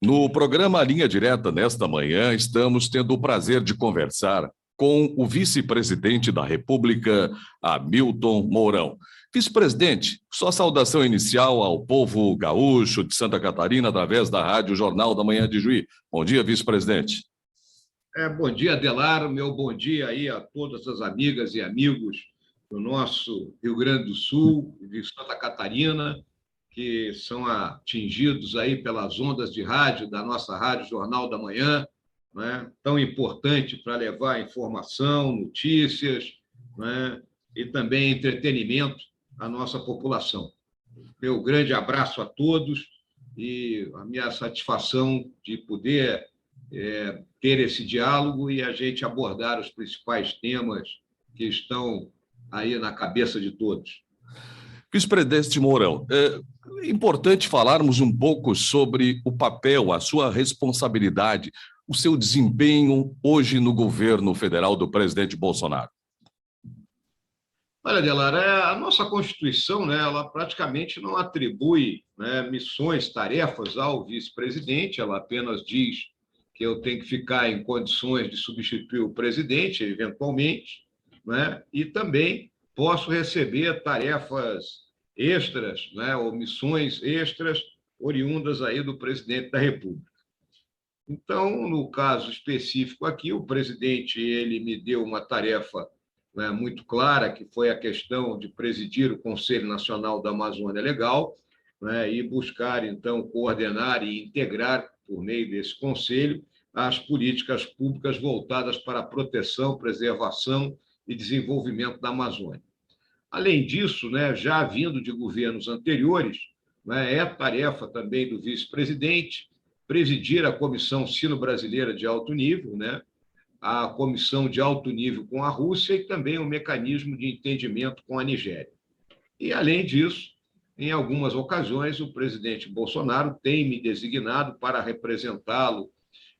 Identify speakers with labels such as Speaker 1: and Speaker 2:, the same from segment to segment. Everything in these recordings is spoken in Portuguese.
Speaker 1: No programa Linha Direta, nesta manhã, estamos tendo o prazer de conversar com o vice-presidente da República, Hamilton Mourão. Vice-presidente, sua saudação inicial ao povo gaúcho de Santa Catarina através da Rádio Jornal da Manhã de Juí. Bom dia, vice-presidente.
Speaker 2: Bom dia, Adelar. Meu bom dia aí a todas as amigas e amigos do nosso Rio Grande do Sul, de Santa Catarina, que são atingidos aí pelas ondas de rádio da nossa Rádio Jornal da Manhã, né? Tão importante para levar informação, notícias, né? E também entretenimento à nossa população. Meu grande abraço a todos e a minha satisfação de poder ter esse diálogo e a gente abordar os principais temas que estão aí na cabeça de todos.
Speaker 1: Vice-presidente Mourão, é importante falarmos um pouco sobre o papel, a sua responsabilidade, o seu desempenho hoje no governo federal do presidente Bolsonaro.
Speaker 2: Olha, Adelar, a nossa Constituição, né, ela praticamente não atribui, né, missões, tarefas ao vice-presidente, ela apenas diz que eu tenho que ficar em condições de substituir o presidente, eventualmente, né, e também posso receber tarefas extras, né, ou missões extras oriundas aí do presidente da República. Então, no caso específico aqui, o presidente ele me deu uma tarefa, né, muito clara, que foi a questão de presidir o Conselho Nacional da Amazônia Legal, né, e buscar, então, coordenar e integrar, por meio desse conselho, as políticas públicas voltadas para a proteção, preservação e desenvolvimento da Amazônia. Além disso, né, já vindo de governos anteriores, né, é tarefa também do vice-presidente presidir a Comissão Sino-Brasileira de Alto Nível, né, a Comissão de Alto Nível com a Rússia e também o Mecanismo de Entendimento com a Nigéria. E, além disso, em algumas ocasiões, o presidente Bolsonaro tem me designado para representá-lo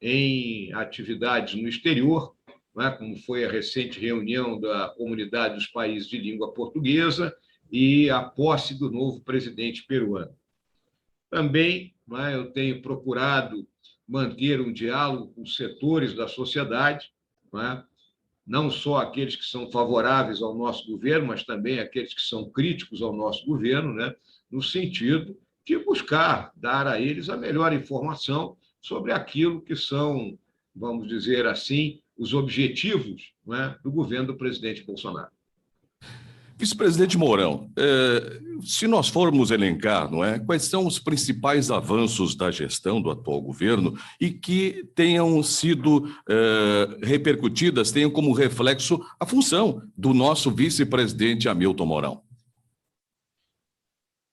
Speaker 2: em atividades no exterior, né, como foi a recente reunião da Comunidade dos Países de Língua Portuguesa e a posse do novo presidente peruano. Também, né, eu tenho procurado manter um diálogo com os setores da sociedade, né, não só aqueles que são favoráveis ao nosso governo, mas também aqueles que são críticos ao nosso governo, né, no sentido de buscar dar a eles a melhor informação sobre aquilo que são, vamos dizer assim, os objetivos, né, do governo do presidente Bolsonaro.
Speaker 1: Vice-presidente Mourão, se nós formos elencar, não é, quais são os principais avanços da gestão do atual governo e que tenham sido repercutidas, tenham como reflexo a função do nosso vice-presidente Hamilton Mourão?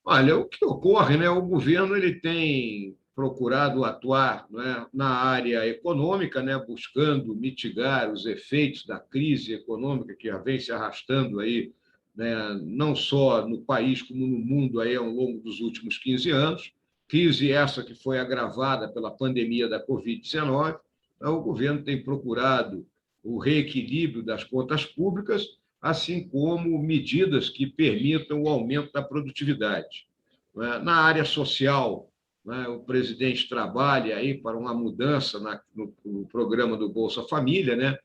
Speaker 2: Olha, o que ocorre, né, o governo ele tem procurado atuar, né, na área econômica, né, buscando mitigar os efeitos da crise econômica que já vem se arrastando aí, né, não só no país como no mundo aí ao longo dos últimos 15 anos, crise essa que foi agravada pela pandemia da Covid-19. Então, o governo tem procurado o reequilíbrio das contas públicas, assim como medidas que permitam o aumento da produtividade. Na área social, né, o presidente trabalha aí para uma mudança no programa do Bolsa Família, né,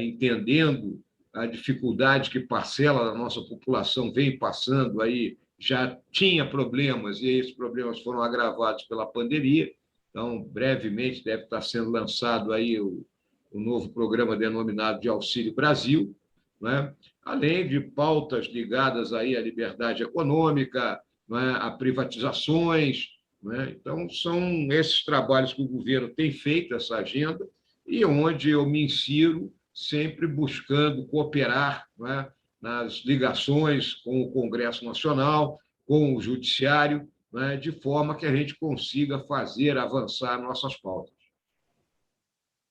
Speaker 2: entendendo a dificuldade que parcela da nossa população vem passando aí, já tinha problemas e esses problemas foram agravados pela pandemia. Então, brevemente deve estar sendo lançado aí o novo programa denominado de Auxílio Brasil, né, além de pautas ligadas aí à liberdade econômica, né, a privatizações, né? Então, são esses trabalhos que o governo tem feito, essa agenda, e onde eu me insiro sempre buscando cooperar, né, nas ligações com o Congresso Nacional, com o Judiciário, né, de forma que a gente consiga fazer avançar nossas pautas.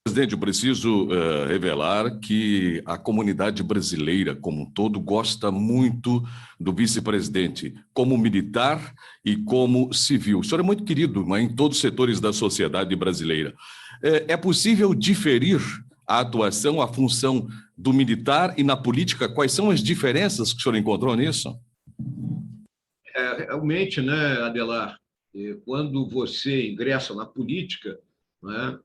Speaker 1: Presidente, eu preciso revelar que a comunidade brasileira como um todo gosta muito do vice-presidente, como militar e como civil. O senhor é muito querido, mas em todos os setores da sociedade brasileira. É possível diferir a atuação, a função do militar e na política? Quais são as diferenças que o senhor encontrou nisso?
Speaker 2: Realmente, né, Adelar, quando você ingressa na política, né,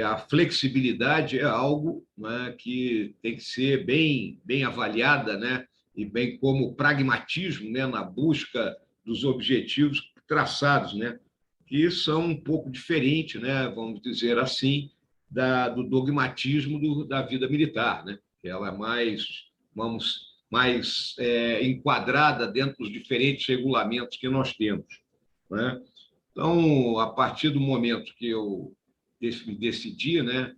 Speaker 2: a flexibilidade é algo, né, que tem que ser bem avaliada, né, e bem como pragmatismo, né, na busca dos objetivos traçados, né, que são um pouco diferentes, né, vamos dizer assim, do dogmatismo da vida militar, né, que ela é mais enquadrada dentro dos diferentes regulamentos que nós temos, né? Então, a partir do momento que eu decidi, né,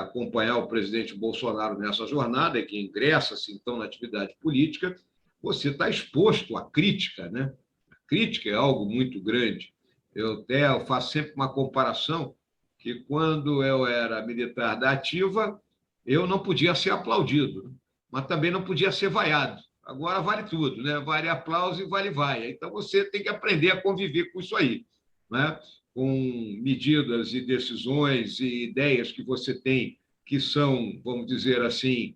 Speaker 2: acompanhar o presidente Bolsonaro nessa jornada, que ingressa-se, então, na atividade política, você está exposto à crítica, né? A crítica é algo muito grande. Eu faço sempre uma comparação que, quando eu era militar da ativa, eu não podia ser aplaudido, mas também não podia ser vaiado. Agora vale tudo, né? Vale aplauso e vale vaia. Então, você tem que aprender a conviver com isso aí, né? Com medidas e decisões e ideias que você tem que são, vamos dizer assim,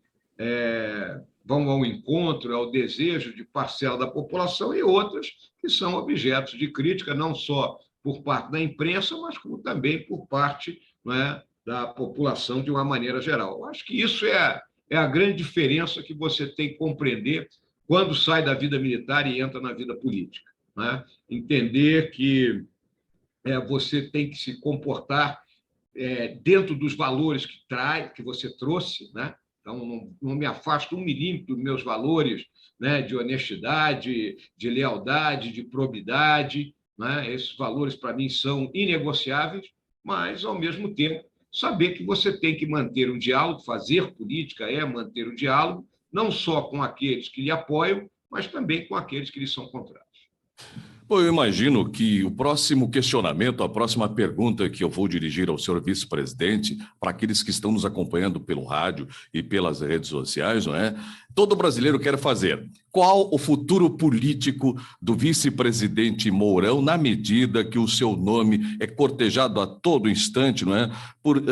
Speaker 2: vão ao encontro, ao desejo de parcela da população, e outras que são objetos de crítica, não só por parte da imprensa, mas como também por parte, né, da população de uma maneira geral. Eu acho que isso é a grande diferença que você tem que compreender quando sai da vida militar e entra na vida política, né? Entender que você tem que se comportar dentro dos valores que você trouxe, né? Então, não me afasto 1 milímetro dos meus valores, né, de honestidade, de lealdade, de probidade, né? Esses valores, para mim, são inegociáveis, mas, ao mesmo tempo, saber que você tem que manter o diálogo, fazer política é manter o diálogo, não só com aqueles que lhe apoiam, mas também com aqueles que lhe são contrários.
Speaker 1: Bom, eu imagino que o próximo questionamento, a próxima pergunta que eu vou dirigir ao senhor vice-presidente, para aqueles que estão nos acompanhando pelo rádio e pelas redes sociais, não é? Todo brasileiro quer fazer. Qual o futuro político do vice-presidente Mourão, na medida que o seu nome é cortejado a todo instante, não é? Por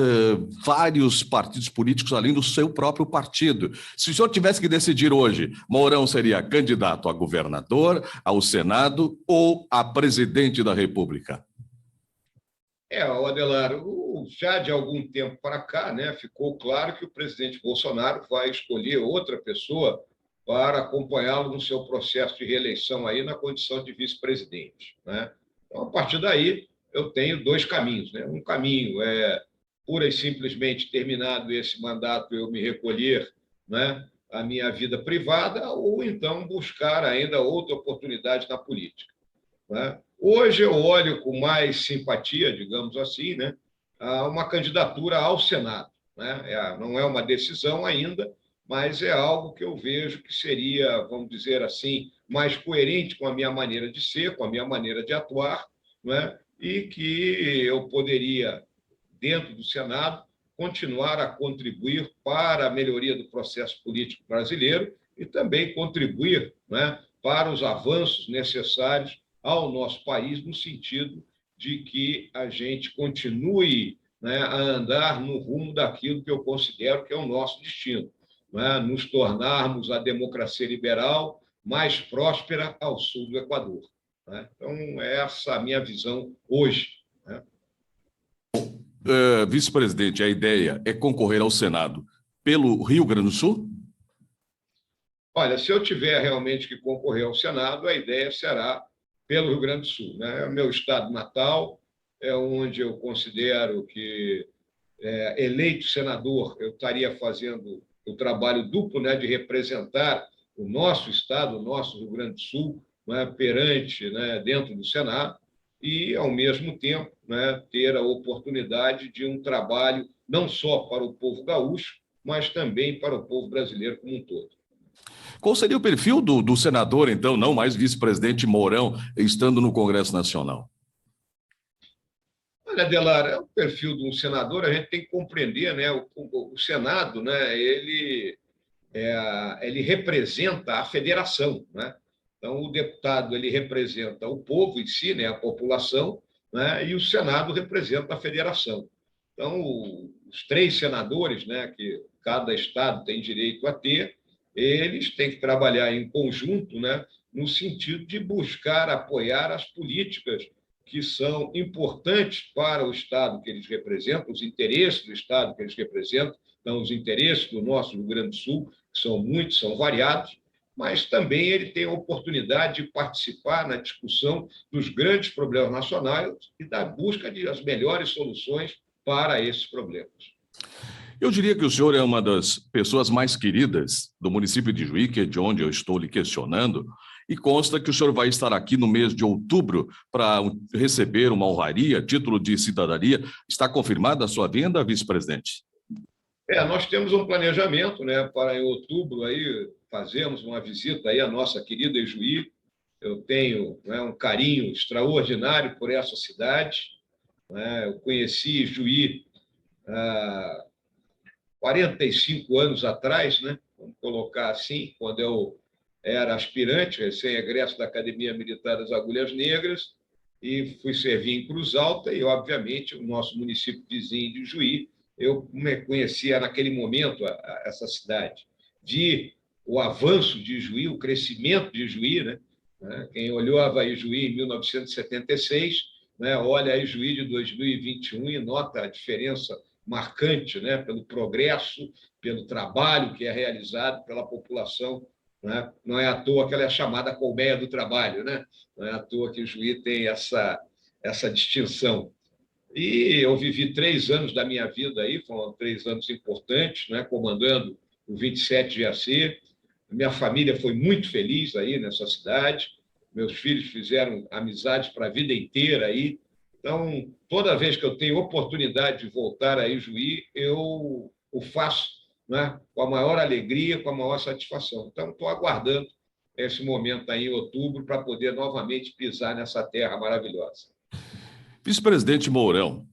Speaker 1: vários partidos políticos, além do seu próprio partido. Se o senhor tivesse que decidir hoje, Mourão seria candidato a governador, ao Senado ou a presidente da República?
Speaker 2: Adelar, já de algum tempo para cá, né, ficou claro que o presidente Bolsonaro vai escolher outra pessoa para acompanhá-lo no seu processo de reeleição aí na condição de vice-presidente, né? Então, a partir daí, eu tenho 2 caminhos, né? Um caminho é, pura e simplesmente, terminado esse mandato, eu me recolher, né, à minha vida privada, ou então buscar ainda outra oportunidade na política, né? Hoje eu olho com mais simpatia, digamos assim, né, a uma candidatura ao Senado, né? Não é uma decisão ainda, mas é algo que eu vejo que seria, vamos dizer assim, mais coerente com a minha maneira de ser, com a minha maneira de atuar, né? E que eu poderia, dentro do Senado, continuar a contribuir para a melhoria do processo político brasileiro e também contribuir, né, para os avanços necessários ao nosso país, no sentido de que a gente continue, né, a andar no rumo daquilo que eu considero que é o nosso destino, né, nos tornarmos a democracia liberal mais próspera ao sul do Equador, né? Então, essa é a minha visão hoje, né?
Speaker 1: Vice-presidente, a ideia é concorrer ao Senado pelo Rio Grande do Sul?
Speaker 2: Olha, se eu tiver realmente que concorrer ao Senado, a ideia será pelo Rio Grande do Sul, né? É o meu estado natal, é onde eu considero que, eleito senador, eu estaria fazendo o trabalho duplo, né, de representar o nosso estado, o nosso Rio Grande do Sul, né, perante, né, dentro do Senado, e, ao mesmo tempo, né, ter a oportunidade de um trabalho não só para o povo gaúcho, mas também para o povo brasileiro como um todo.
Speaker 1: Qual seria o perfil do senador, então, não mais vice-presidente Mourão, estando no Congresso Nacional?
Speaker 2: Olha, Adelar, o perfil de um senador, a gente tem que compreender, né? O Senado, né? Ele representa a federação, né? Então, o deputado ele representa o povo em si, né? A população, né? E o Senado representa a federação. Então, os 3 senadores, né? Que cada estado tem direito a ter, eles têm que trabalhar em conjunto, né? No sentido de buscar apoiar as políticas que são importantes para o Estado que eles representam, os interesses do Estado que eles representam, então, os interesses do nosso Rio Grande do Sul, que são muitos, são variados, mas também ele tem a oportunidade de participar na discussão dos grandes problemas nacionais e da busca de as melhores soluções para esses problemas.
Speaker 1: Eu diria que o senhor é uma das pessoas mais queridas do município de Juí, que é de onde eu estou lhe questionando, e consta que o senhor vai estar aqui no mês de outubro para receber uma honraria, título de cidadania. Está confirmada a sua vinda, vice-presidente?
Speaker 2: Nós temos um planejamento, né, para em outubro aí fazermos uma visita aí à nossa querida Juí. Eu tenho, né, um carinho extraordinário por essa cidade, né? Eu conheci Juí há 45 anos atrás, né? Vamos colocar assim, quando eu era aspirante, recém-egresso da Academia Militar das Agulhas Negras, e fui servir em Cruz Alta, e, obviamente, o nosso município vizinho de Juí, eu conhecia naquele momento essa cidade. Vi o avanço de Juí, o crescimento de Juí, né? Quem olhava aí Juí em 1976, né, olha aí Juí de 2021 e nota a diferença marcante, né, pelo progresso, pelo trabalho que é realizado pela população, né? Não é à toa que ela é chamada colmeia do trabalho, né? Não é à toa que o Juí tem essa distinção. E eu vivi 3 anos da minha vida aí, foram 3 anos importantes, né, comandando o 27 GAC. Minha família foi muito feliz aí nessa cidade. Meus filhos fizeram amizades para a vida inteira aí. Então, toda vez que eu tenho oportunidade de voltar aí, Juí, eu o faço, né, com a maior alegria, com a maior satisfação. Então, estou aguardando esse momento aí em outubro para poder novamente pisar nessa terra maravilhosa.
Speaker 1: Vice-presidente Mourão,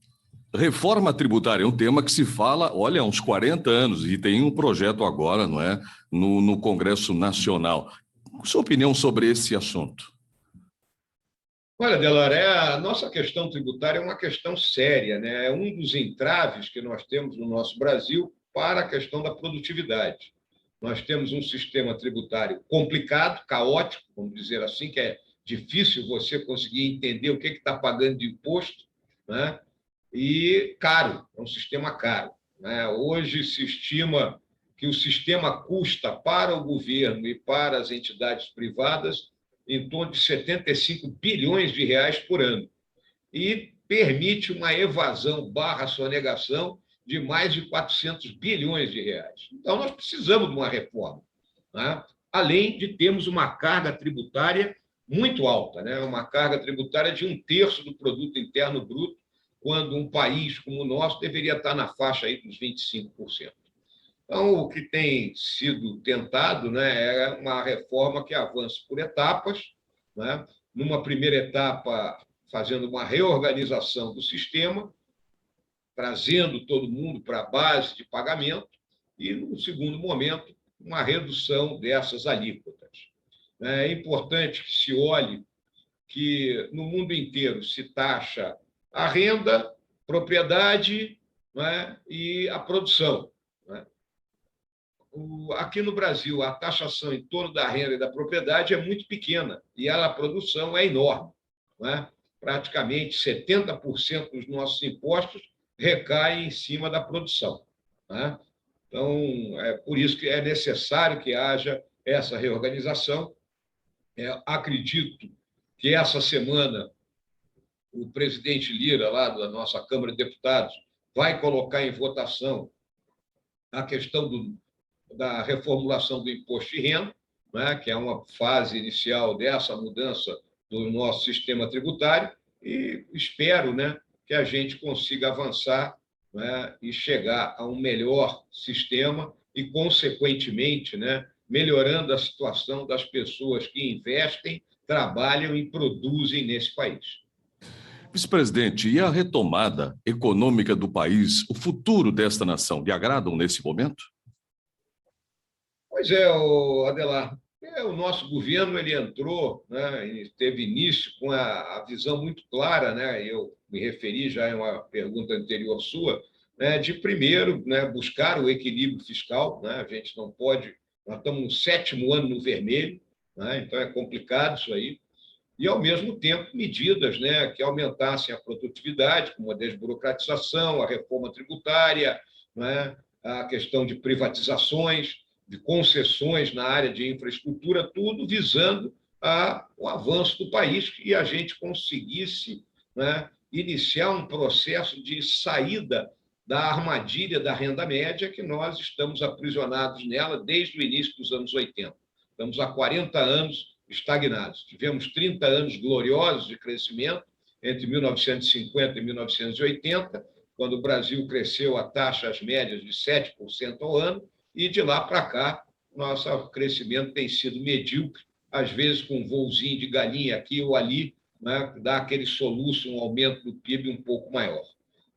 Speaker 1: reforma tributária é um tema que se fala, olha, há uns 40 anos, e tem um projeto agora, não é, no Congresso Nacional. Sua opinião sobre esse assunto?
Speaker 2: Olha, Delaré, a nossa questão tributária é uma questão séria, né? É um dos entraves que nós temos no nosso Brasil para a questão da produtividade. Nós temos um sistema tributário complicado, caótico, vamos dizer assim, que é difícil você conseguir entender o que está pagando de imposto, né? E caro, é um sistema caro, né? Hoje se estima que o sistema custa para o governo e para as entidades privadas em torno de 75 bilhões de reais por ano e permite uma evasão barra sonegação de mais de 400 bilhões de reais. Então, nós precisamos de uma reforma, né? Além de termos uma carga tributária muito alta, né? Uma carga tributária de 1/3 do produto interno bruto, quando um país como o nosso deveria estar na faixa aí dos 25%. Então, o que tem sido tentado, né, é uma reforma que avance por etapas, né? Numa primeira etapa, fazendo uma reorganização do sistema, trazendo todo mundo para a base de pagamento, e, no segundo momento, uma redução dessas alíquotas. É importante que se olhe que no mundo inteiro se taxa a renda, propriedade, né, e a produção. Né? Aqui no Brasil, a taxação em torno da renda e da propriedade é muito pequena e a produção é enorme. Né? Praticamente 70% dos nossos impostos recaem em cima da produção. Né? Então, é por isso que é necessário que haja essa reorganização. Acredito que essa semana o presidente Lira, lá da nossa Câmara de Deputados, vai colocar em votação a questão da reformulação do imposto de renda, né, que é uma fase inicial dessa mudança do nosso sistema tributário, e espero, né, que a gente consiga avançar, né, e chegar a um melhor sistema e, consequentemente, né, melhorando a situação das pessoas que investem, trabalham e produzem nesse país.
Speaker 1: Vice-presidente, e a retomada econômica do país, o futuro desta nação, lhe agradam nesse momento?
Speaker 2: Pois é, Adelar, o nosso governo ele entrou, né, e teve início com a visão muito clara, né, eu me referi já em uma pergunta anterior sua, né, de primeiro, né, buscar o equilíbrio fiscal, né, a gente não pode, nós estamos no 7º ano no vermelho, né, então é complicado isso aí, e, ao mesmo tempo, medidas, né, que aumentassem a produtividade, como a desburocratização, a reforma tributária, né, a questão de privatizações, de concessões na área de infraestrutura, tudo visando o avanço do país e a gente conseguisse, né, iniciar um processo de saída da armadilha da renda média que nós estamos aprisionados nela desde o início dos anos 80. Estamos há 40 anos estagnados. Tivemos 30 anos gloriosos de crescimento entre 1950 e 1980, quando o Brasil cresceu a taxas médias de 7% ao ano, e de lá para cá, nosso crescimento tem sido medíocre, às vezes com um voozinho de galinha aqui ou ali, né, dá aquele soluço, um aumento do PIB um pouco maior.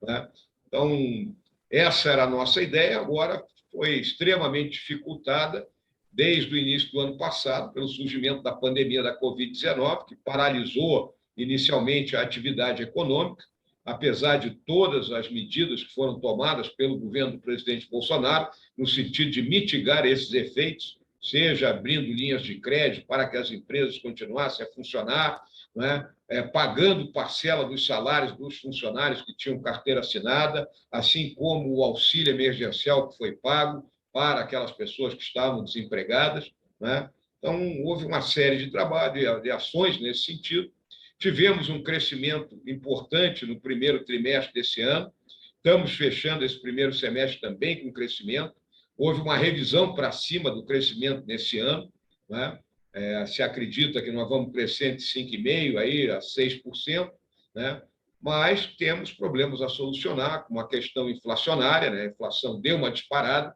Speaker 2: Né? Então, essa era a nossa ideia, agora foi extremamente dificultada desde o início do ano passado, pelo surgimento da pandemia da Covid-19, que paralisou inicialmente a atividade econômica, apesar de todas as medidas que foram tomadas pelo governo do presidente Bolsonaro, no sentido de mitigar esses efeitos, seja abrindo linhas de crédito para que as empresas continuassem a funcionar, né? Pagando parcela dos salários dos funcionários que tinham carteira assinada, assim como o auxílio emergencial que foi pago para aquelas pessoas que estavam desempregadas, né? Então, houve uma série de trabalhos, de ações nesse sentido. Tivemos um crescimento importante no primeiro trimestre desse ano, estamos fechando esse primeiro semestre também com crescimento. Houve uma revisão para cima do crescimento nesse ano, né? Se acredita que nós vamos crescer entre 5,5% aí a 6%, né? Mas temos problemas a solucionar, como a questão inflacionária, né? A inflação deu uma disparada,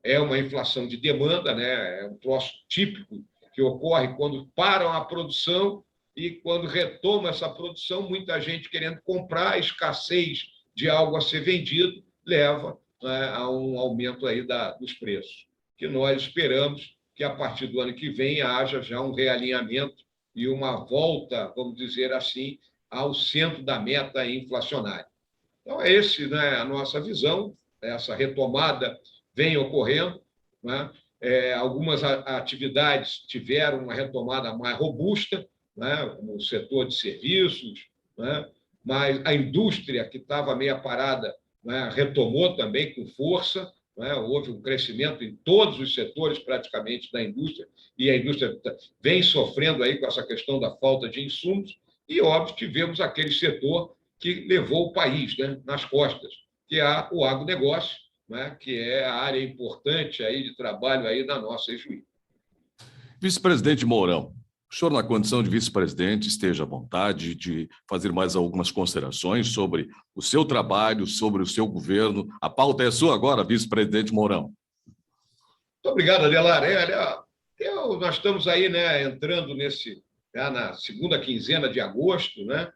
Speaker 2: é uma inflação de demanda, né? É um troço típico que ocorre quando param a produção e quando retoma essa produção, muita gente querendo comprar, a escassez de algo a ser vendido leva, né, a um aumento aí dos preços, que nós esperamos que a partir do ano que vem haja já um realinhamento e uma volta, vamos dizer assim, ao centro da meta inflacionária. Então, é esse, né, a nossa visão, essa retomada vem ocorrendo, né? Algumas atividades tiveram uma retomada mais robusta, né, como o setor de serviços, né, mas a indústria, que estava meio parada, né, retomou também com força, né, houve um crescimento em todos os setores, praticamente, da indústria, e a indústria vem sofrendo aí com essa questão da falta de insumos, e, óbvio, tivemos aquele setor que levou o país, né, nas costas, que é o agronegócio, né, que é a área importante aí de trabalho aí da nossa Ijuí.
Speaker 1: Vice-presidente Mourão, o senhor, na condição de vice-presidente, esteja à vontade de fazer mais algumas considerações sobre o seu trabalho, sobre o seu governo. A pauta é sua agora, vice-presidente Mourão.
Speaker 2: Muito obrigado, Adelar. Nós estamos aí, né, entrando já na segunda quinzena de agosto, né?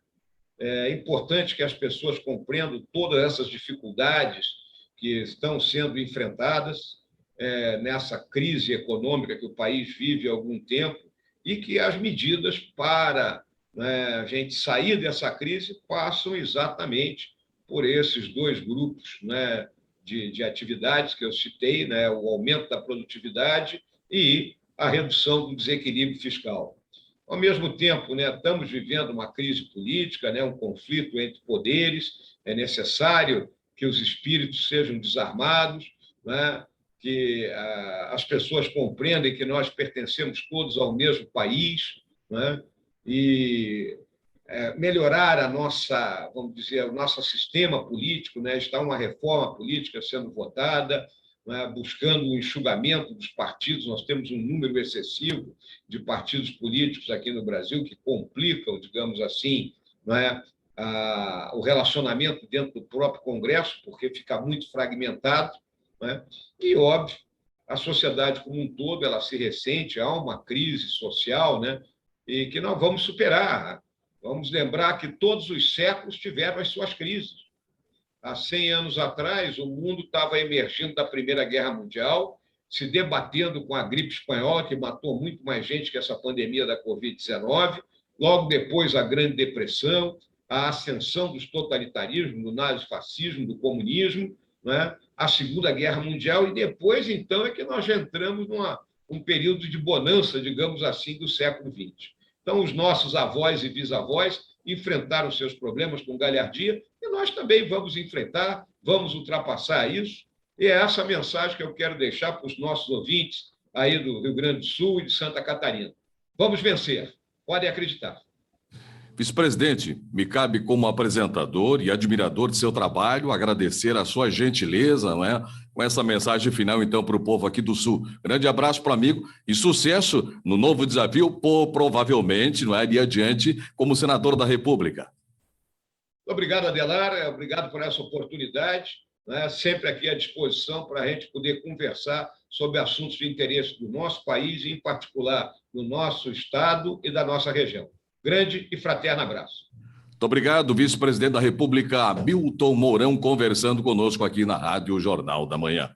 Speaker 2: É importante que as pessoas compreendam todas essas dificuldades que estão sendo enfrentadas nessa crise econômica que o país vive há algum tempo e que as medidas para, né, a gente sair dessa crise passam exatamente por esses dois grupos, né, de atividades que eu citei, né, o aumento da produtividade e a redução do desequilíbrio fiscal. Ao mesmo tempo, né, estamos vivendo uma crise política, né, um conflito entre poderes, é necessário que os espíritos sejam desarmados, né, que as pessoas compreendem que nós pertencemos todos ao mesmo país, né, e melhorar vamos dizer, o nosso sistema político, né, está uma reforma política sendo votada, né, buscando o enxugamento dos partidos. Nós temos um número excessivo de partidos políticos aqui no Brasil que complicam, digamos assim, né, o relacionamento dentro do próprio Congresso, porque fica muito fragmentado, né? E, óbvio, a sociedade como um todo ela se ressente, há uma crise social, né, e que nós vamos superar. Vamos lembrar que todos os séculos tiveram as suas crises. Há 100 anos atrás, o mundo estava emergindo da Primeira Guerra Mundial, se debatendo com a gripe espanhola, que matou muito mais gente que essa pandemia da Covid-19. Logo depois, a Grande Depressão, a ascensão dos totalitarismos, do nazifascismo, do comunismo, né? A Segunda Guerra Mundial, e depois, então, é que nós já entramos num período de bonança, digamos assim, do século XX. Então, os nossos avós e bisavós enfrentaram seus problemas com galhardia e nós também vamos enfrentar, vamos ultrapassar isso. E é essa a mensagem que eu quero deixar para os nossos ouvintes aí do Rio Grande do Sul e de Santa Catarina. Vamos vencer, podem acreditar.
Speaker 1: Vice-presidente, me cabe como apresentador e admirador de seu trabalho agradecer a sua gentileza, não é? Com essa mensagem final, então, para o povo aqui do Sul. Grande abraço para o amigo e sucesso no novo desafio, provavelmente, não é? Ali adiante, como senador da República.
Speaker 2: Obrigado, Adelar, obrigado por essa oportunidade, né? Sempre aqui à disposição para a gente poder conversar sobre assuntos de interesse do nosso país, e, em particular, do nosso estado e da nossa região. Grande e fraterno abraço.
Speaker 1: Muito obrigado, vice-presidente da República, Hamilton Mourão, conversando conosco aqui na Rádio Jornal da Manhã.